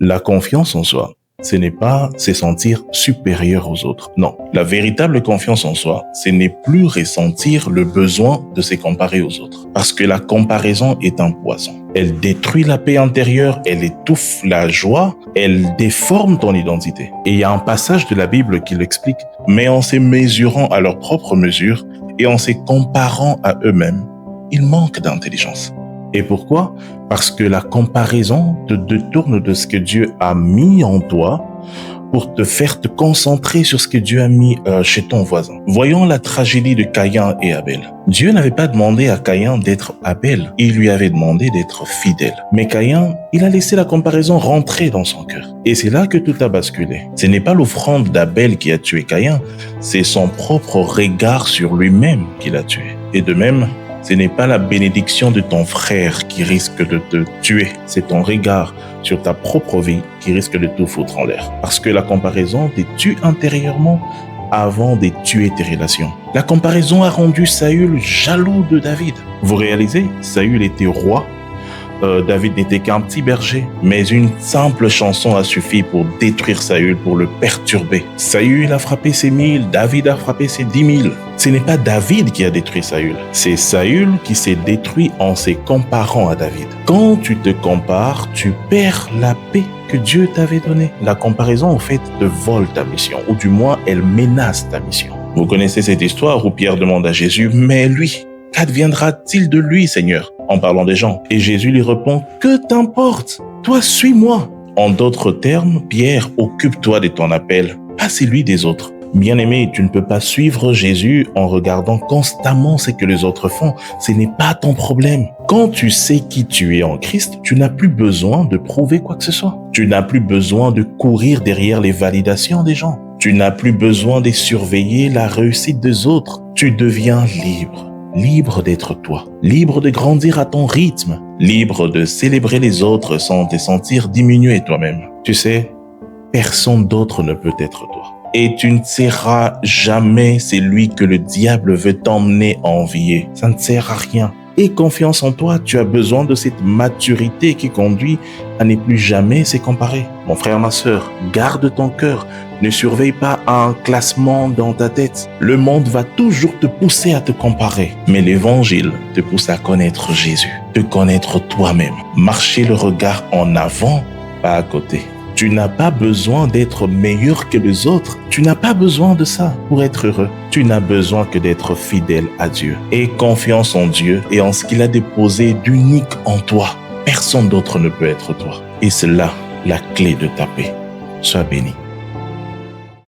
La confiance en soi, ce n'est pas se sentir supérieur aux autres. Non, la véritable confiance en soi, ce n'est plus ressentir le besoin de se comparer aux autres. Parce que la comparaison est un poison. Elle détruit la paix intérieure, elle étouffe la joie, elle déforme ton identité. Et il y a un passage de la Bible qui l'explique. Mais en se mesurant à leur propre mesure et en se comparant à eux-mêmes, ils manquent d'intelligence. Et pourquoi? Parce que la comparaison te détourne de ce que Dieu a mis en toi pour te faire te concentrer sur ce que Dieu a mis chez ton voisin. Voyons la tragédie de Caïn et Abel. Dieu n'avait pas demandé à Caïn d'être Abel, il lui avait demandé d'être fidèle. Mais Caïn, il a laissé la comparaison rentrer dans son cœur. Et c'est là que tout a basculé. Ce n'est pas l'offrande d'Abel qui a tué Caïn, c'est son propre regard sur lui-même qui l'a tué. Et de même, ce n'est pas la bénédiction de ton frère qui risque de te tuer, c'est ton regard sur ta propre vie qui risque de tout foutre en l'air. Parce que la comparaison te tue intérieurement avant de tuer tes relations. La comparaison a rendu Saül jaloux de David. Vous réalisez, Saül était roi, David n'était qu'un petit berger, mais une simple chanson a suffi pour détruire Saül, pour le perturber. Saül a frappé ses 1000, David a frappé ses 10 000. Ce n'est pas David qui a détruit Saül, c'est Saül qui s'est détruit en se comparant à David. Quand tu te compares, tu perds la paix que Dieu t'avait donnée. La comparaison, en fait, te vole ta mission, ou du moins, elle menace ta mission. Vous connaissez cette histoire où Pierre demande à Jésus, « Mais lui, qu'adviendra-t-il de lui, Seigneur ?» en parlant des gens. Et Jésus lui répond, « Que t'importe? Toi, suis-moi. » En d'autres termes, Pierre, occupe-toi de ton appel, pas celui des autres. Bien-aimé, tu ne peux pas suivre Jésus en regardant constamment ce que les autres font. Ce n'est pas ton problème. Quand tu sais qui tu es en Christ, tu n'as plus besoin de prouver quoi que ce soit. Tu n'as plus besoin de courir derrière les validations des gens. Tu n'as plus besoin de surveiller la réussite des autres. Tu deviens libre. Libre d'être toi, libre de grandir à ton rythme, libre de célébrer les autres sans te sentir diminuer toi-même. Tu sais, personne d'autre ne peut être toi. Et tu ne seras jamais celui que le diable veut t'emmener à envier. Ça ne sert à rien. Aie confiance en toi, tu as besoin de cette maturité qui conduit à ne plus jamais se comparer. Mon frère, ma sœur, garde ton cœur. Ne surveille pas un classement dans ta tête. Le monde va toujours te pousser à te comparer. Mais l'évangile te pousse à connaître Jésus, te connaître toi-même. Marcher le regard en avant, pas à côté. Tu n'as pas besoin d'être meilleur que les autres. Tu n'as pas besoin de ça pour être heureux. Tu n'as besoin que d'être fidèle à Dieu. Aie confiance en Dieu et en ce qu'il a déposé d'unique en toi. Personne d'autre ne peut être toi. Et c'est là la clé de ta paix. Sois béni.